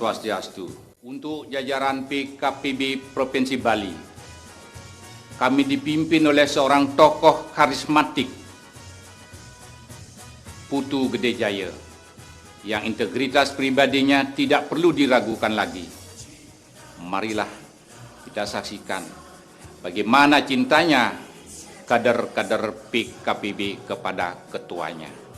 Swastiastu. Untuk jajaran PKPB Provinsi Bali, kami dipimpin oleh seorang tokoh karismatik, Putu Gede Jaya, yang integritas pribadinya tidak perlu diragukan lagi. Marilah kita saksikan bagaimana cintanya kader-kader PKPB kepada ketuanya.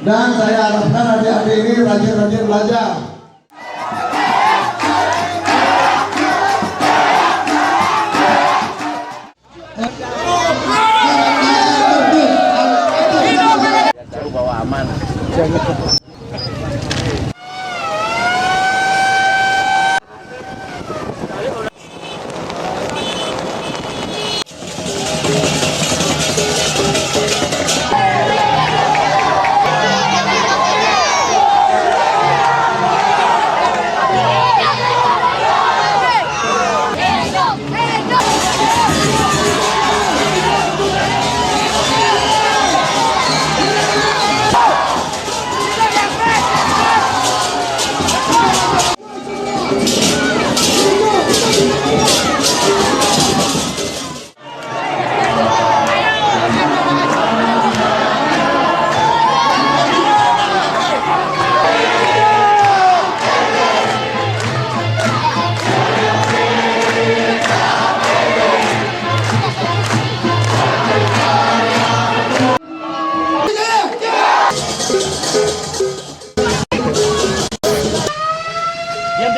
Dan saya harapkan adik-adik ini rajin-rajin belajar. Bawa aman.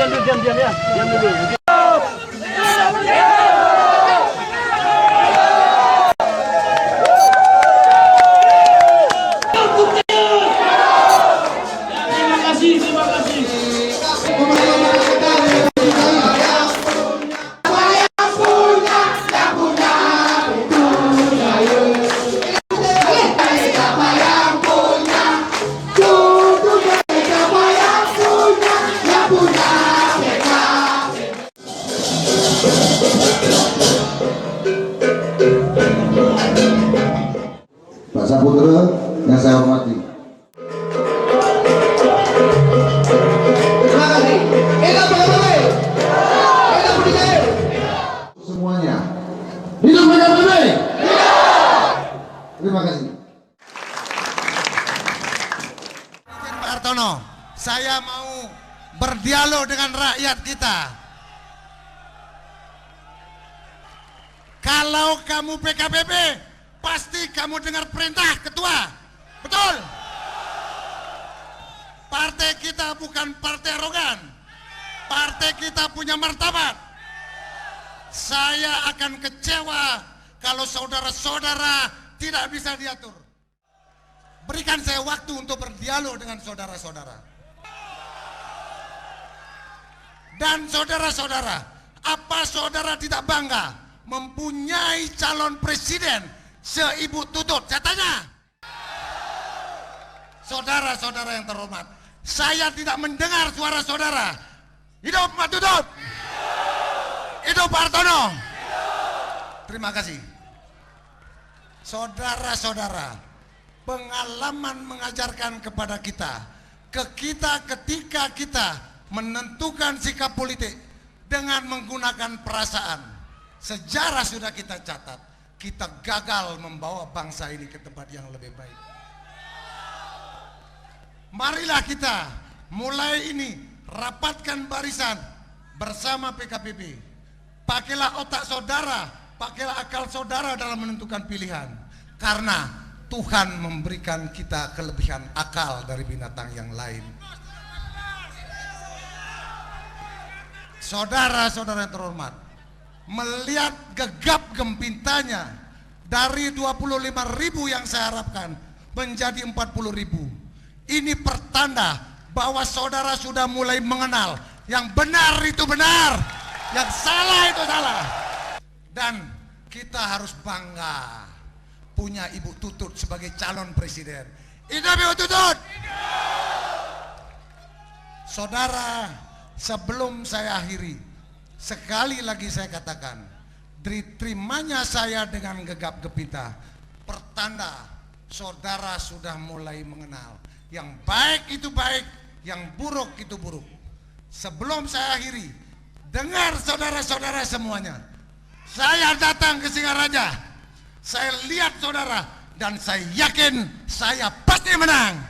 diam ya. Diam dulu. Terima kasih. Pak Saputra yang saya hormati. Terima kasih. Semuanya. Hidup PKB. Terima kasih. Pak Hartono, saya mau berdialog dengan rakyat kita. Kalau kamu PKB, pasti kamu dengar perintah ketua, betul? Partai kita bukan partai arogan, partai kita punya martabat. Saya akan kecewa kalau saudara-saudara tidak bisa diatur. Berikan saya waktu untuk berdialog dengan saudara-saudara. Dan saudara-saudara, apa saudara tidak bangga mempunyai calon presiden seibu Tutut? Saya tanya. Saudara-saudara yang terhormat, saya tidak mendengar suara saudara. Hidup Pak Tutut. Hidup Pak Hartono. Terima kasih. Saudara-saudara, pengalaman mengajarkan kepada kita ketika kita menentukan sikap politik dengan menggunakan perasaan, sejarah sudah kita catat, kita gagal membawa bangsa ini ke tempat yang lebih baik. Marilah kita mulai ini rapatkan barisan bersama PKPB. Pakailah otak saudara, pakailah akal saudara dalam menentukan pilihan. Karena Tuhan memberikan kita kelebihan akal dari binatang yang lain. Saudara-saudara yang terhormat, melihat gegap gempintanya dari 25.000 yang saya harapkan menjadi 40.000. Ini pertanda bahwa saudara sudah mulai mengenal yang benar itu benar, yang salah itu salah. Dan kita harus bangga punya Ibu Tutut sebagai calon presiden. Hidup Ibu Tutut! Saudara, sebelum saya akhiri, sekali lagi saya katakan, diterimanya saya dengan gegap gempita pertanda saudara sudah mulai mengenal yang baik itu baik, yang buruk itu buruk. Sebelum saya akhiri, dengar saudara-saudara semuanya, saya datang ke Singaraja, saya lihat saudara, dan saya yakin saya pasti menang.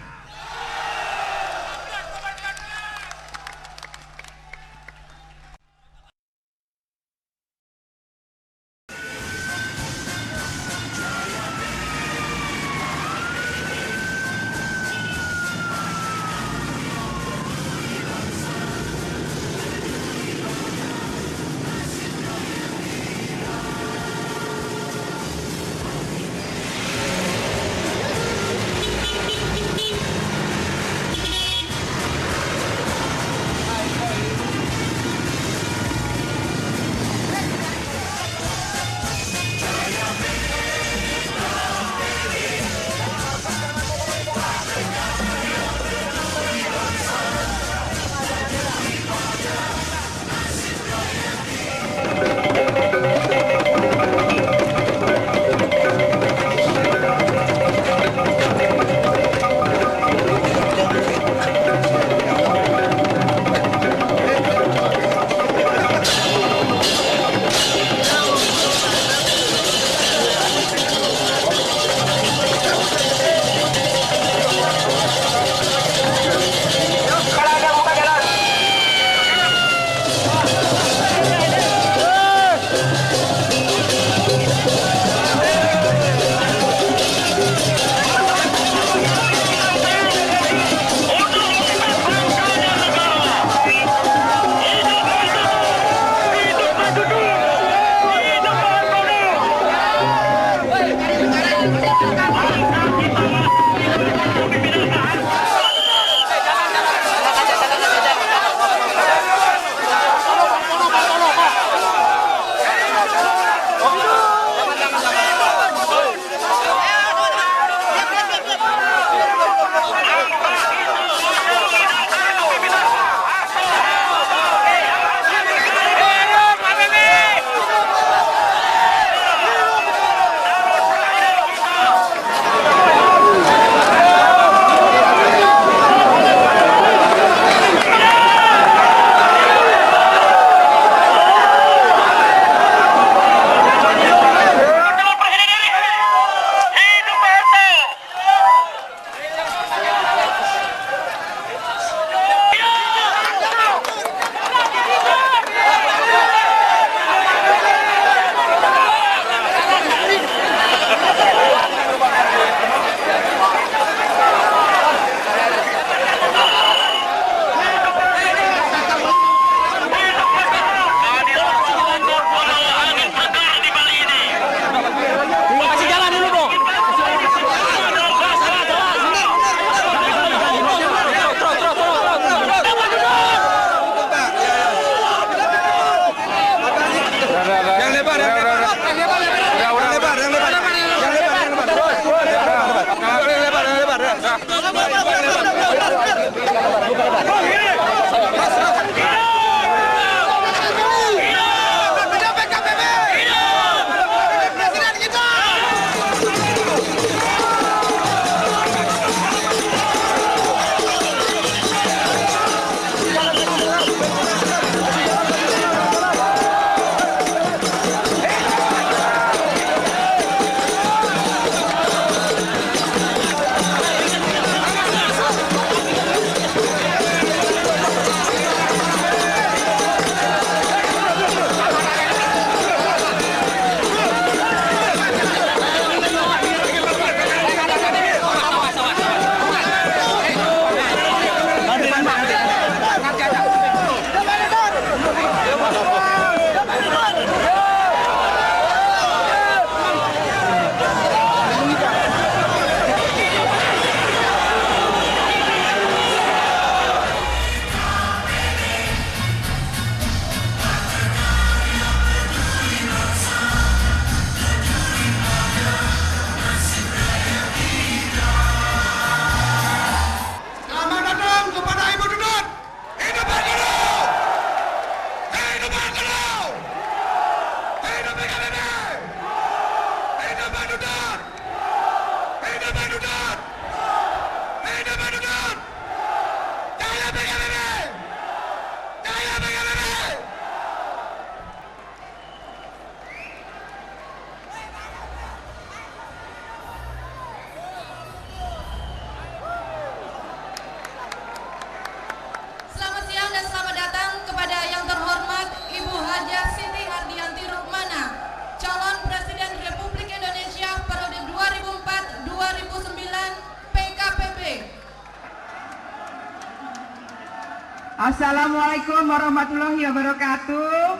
Assalamualaikum warahmatullahi wabarakatuh.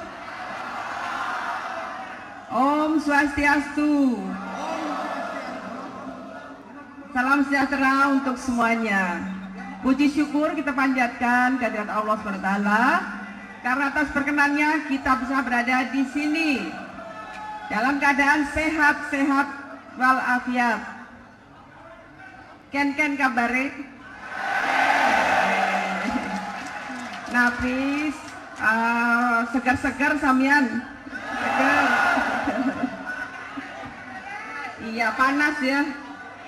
Om Swastiastu. Salam sejahtera untuk semuanya. Puji syukur kita panjatkan kehadirat Allah SWT karena atas perkenannya kita bisa berada di sini dalam keadaan sehat-sehat walafiat. Ken kabare Nafis, segar-segar samian, segar. Iya panas ya,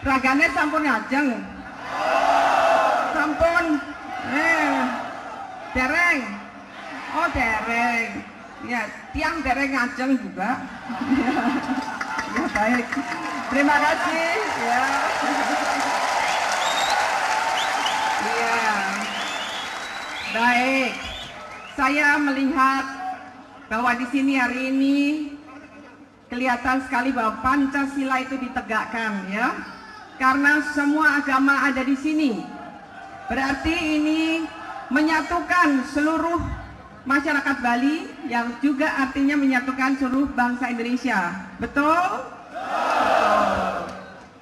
ragane sampun ngajeng, sampun, dereng, oh dereng, ya tiang dereng ngajeng juga. Ya baik, terima kasih ya. Iya. Baik, saya melihat bahwa di sini hari ini kelihatan sekali bahwa Pancasila itu ditegakkan ya, karena semua agama ada di sini. Berarti ini menyatukan seluruh masyarakat Bali yang juga artinya menyatukan seluruh bangsa Indonesia. Betul? Betul.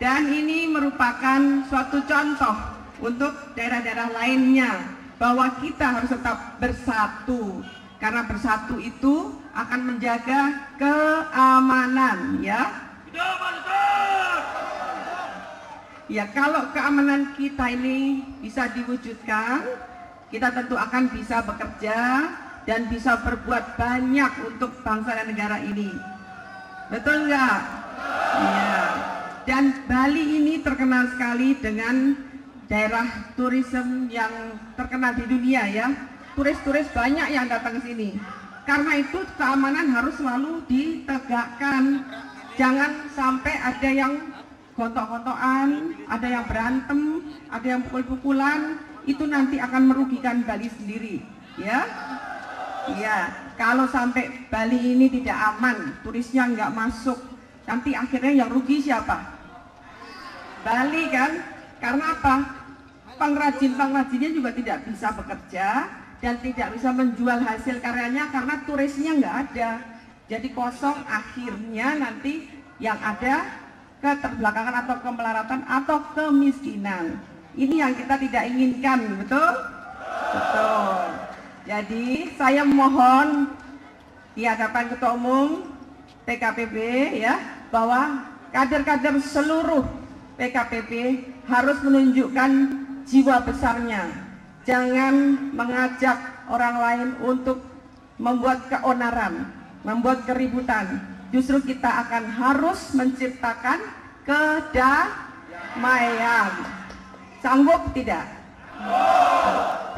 Dan ini merupakan suatu contoh untuk daerah-daerah lainnya, bahwa kita harus tetap bersatu, karena bersatu itu akan menjaga keamanan ya. Ya, kalau keamanan kita ini bisa diwujudkan, kita tentu akan bisa bekerja dan bisa berbuat banyak untuk bangsa dan negara ini. Betul nggak? Iya. Dan Bali ini terkenal sekali dengan daerah turisme yang terkenal di dunia ya. Turis-turis banyak yang datang ke sini. Karena itu keamanan harus selalu ditegakkan. Jangan sampai ada yang gontok-gontokan, ada yang berantem, ada yang pukul-pukulan. Itu nanti akan merugikan Bali sendiri, ya. Iya, kalau sampai Bali ini tidak aman, turisnya nggak masuk, nanti akhirnya yang rugi siapa? Bali kan? Karena apa? Pengrajin-pengrajinnya juga tidak bisa bekerja dan tidak bisa menjual hasil karyanya karena turisnya nggak ada. Jadi kosong, akhirnya nanti yang ada keterbelakangan atau kemelaratan atau kemiskinan. Ini yang kita tidak inginkan, betul? Betul. Jadi saya mohon di hadapan Ketua Umum PKPB ya, bahwa kader-kader seluruh PKPB harus menunjukkan jiwa besarnya. Jangan mengajak orang lain untuk membuat keonaran, membuat keributan. Justru kita akan harus menciptakan kedamaian. Sanggup tidak?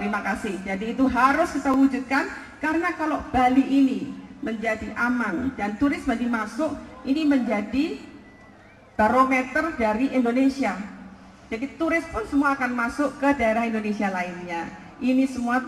Terima kasih. Jadi itu harus kita wujudkan, karena kalau Bali ini menjadi aman dan turis Bali masuk, ini menjadi barometer dari Indonesia. Jadi turis pun semua akan masuk ke daerah Indonesia lainnya. Ini semua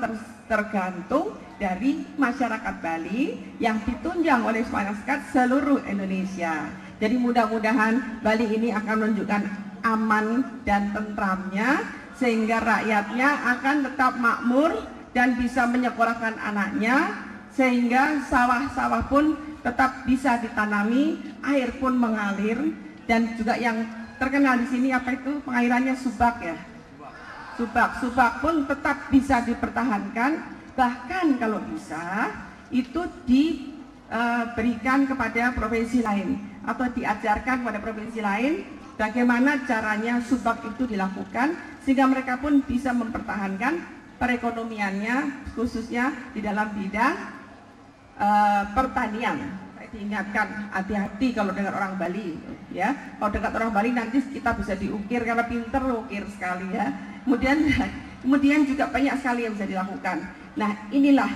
tergantung dari masyarakat Bali yang ditunjang oleh masyarakat seluruh Indonesia. Jadi mudah-mudahan Bali ini akan menunjukkan aman dan tentramnya, sehingga rakyatnya akan tetap makmur dan bisa menyekolahkan anaknya, sehingga sawah-sawah pun tetap bisa ditanami, air pun mengalir. Dan juga yang terkenal di sini apa itu, pengairannya subak ya, subak pun tetap bisa dipertahankan, bahkan kalau bisa itu diberikan kepada provinsi lain atau diajarkan kepada provinsi lain bagaimana caranya subak itu dilakukan, sehingga mereka pun bisa mempertahankan perekonomiannya, khususnya di dalam bidang pertanian. Diingatkan, hati-hati kalau dengar orang Bali ya. Kalau dengar orang Bali nanti kita bisa diukir, karena pinter ukir sekali ya. Kemudian juga banyak sekali yang bisa dilakukan. Nah, inilah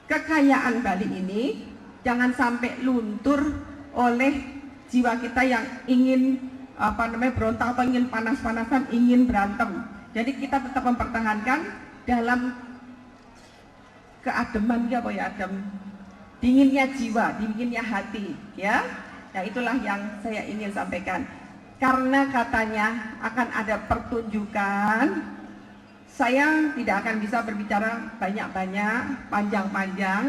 kekayaan Bali ini, jangan sampai luntur oleh jiwa kita yang ingin berontak atau ingin panas-panasan, ingin berantem. Jadi kita tetap mempertahankan dalam keademan ya, adem, dinginnya jiwa, dinginnya hati ya. Nah, itulah yang saya ingin sampaikan. Karena katanya akan ada pertunjukan Saya tidak akan bisa berbicara banyak-banyak, panjang-panjang.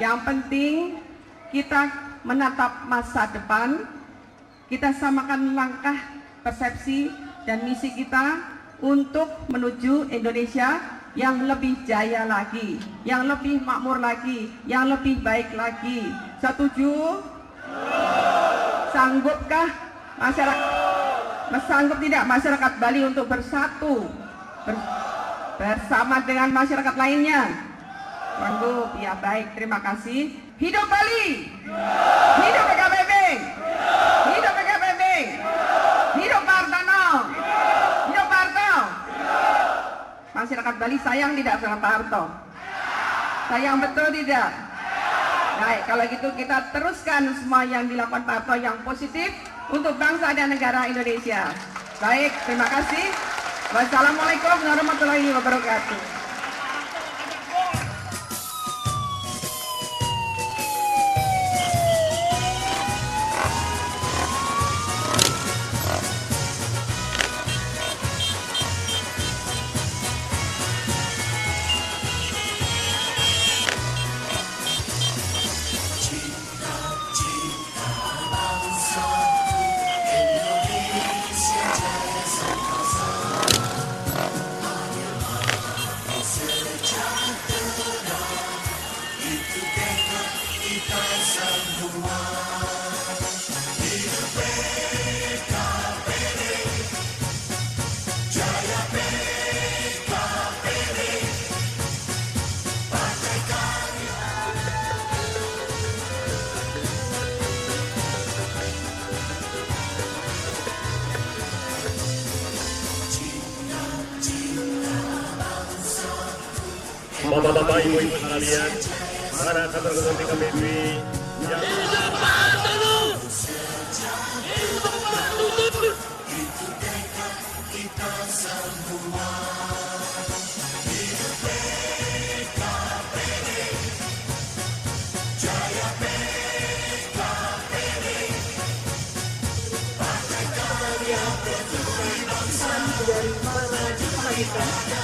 Yang penting kita menatap masa depan, kita samakan langkah, persepsi, dan misi kita untuk menuju Indonesia yang lebih jaya lagi, yang lebih makmur lagi, yang lebih baik lagi. Setuju? Sanggupkah sanggup tidak masyarakat Bali untuk bersatu bersama dengan masyarakat lainnya? Sanggup, ya baik, terima kasih. Hidup Bali! Hidup PKPB! Hidup PKPB! Hidup Pak Hartono! Hidup Pak Harto! Masyarakat Bali sayang tidak sama Pak Harto? Sayang betul tidak? Baik, kalau gitu kita teruskan semua yang dilakukan Pak Harto yang positif untuk bangsa dan negara Indonesia. Baik, terima kasih. Wassalamualaikum warahmatullahi wabarakatuh. Bapak-bapak, ibu-ibu sekalian, para kantor PKPB yang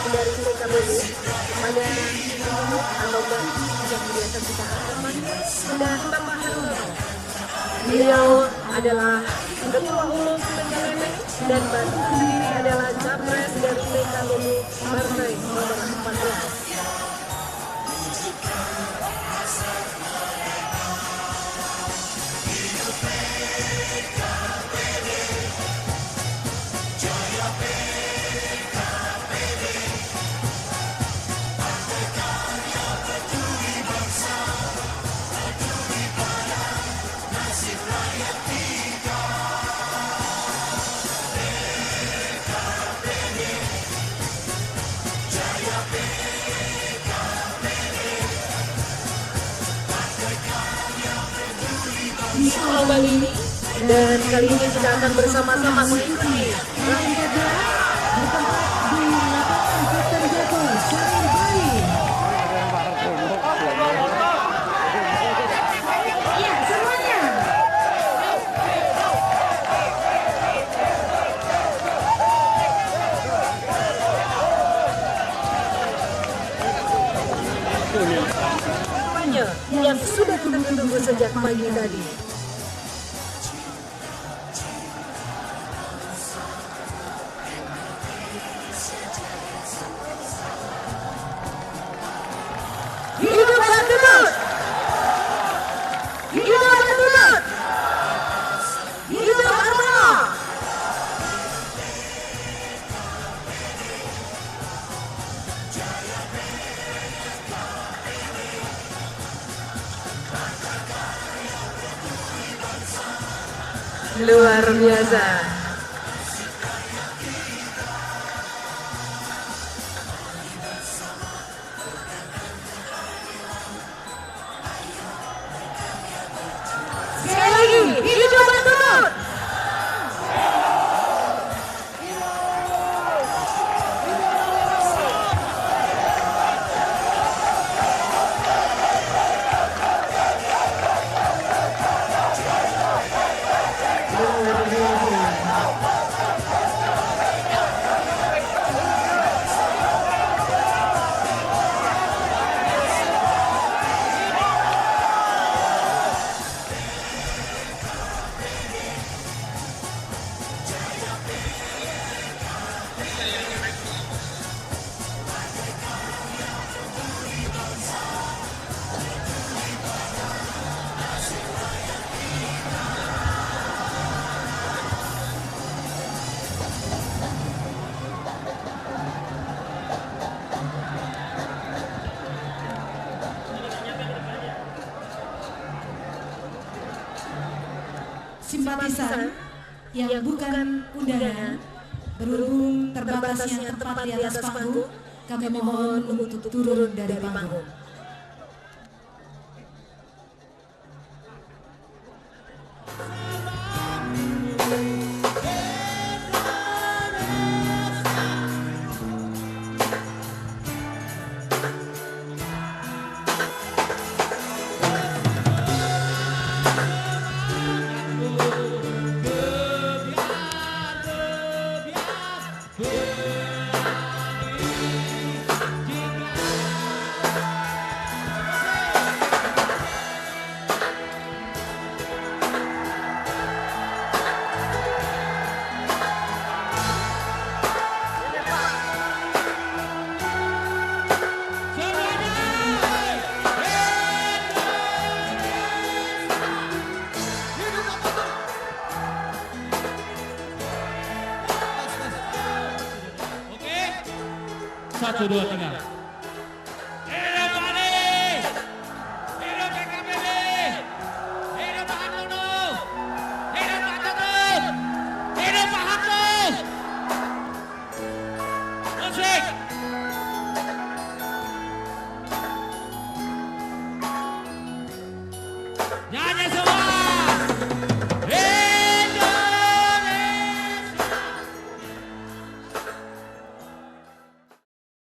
dari PKPB pada anggota yang biasa kita hormati sudah tambah harum. Beliau adalah Ketua Umum PKPB dan Bapak sendiri adalah Capres dari PKPB Partai Nomor 14. Pulau Bali, dan kali ini kita akan bersama-sama mengikuti rangkaian bertempat di lapangan Kapten Joko Sangir Bali. Ya, semuanya. Semuanya yang sudah kita tunggu sejak pagi tadi. Luar biasa. Sekali lagi, hidup Bantun. simpatisan yang bukan undangan, berhubung terbatasnya tempat di atas panggung, kami mohon untuk turun dari panggung. Satu, dua, tiga.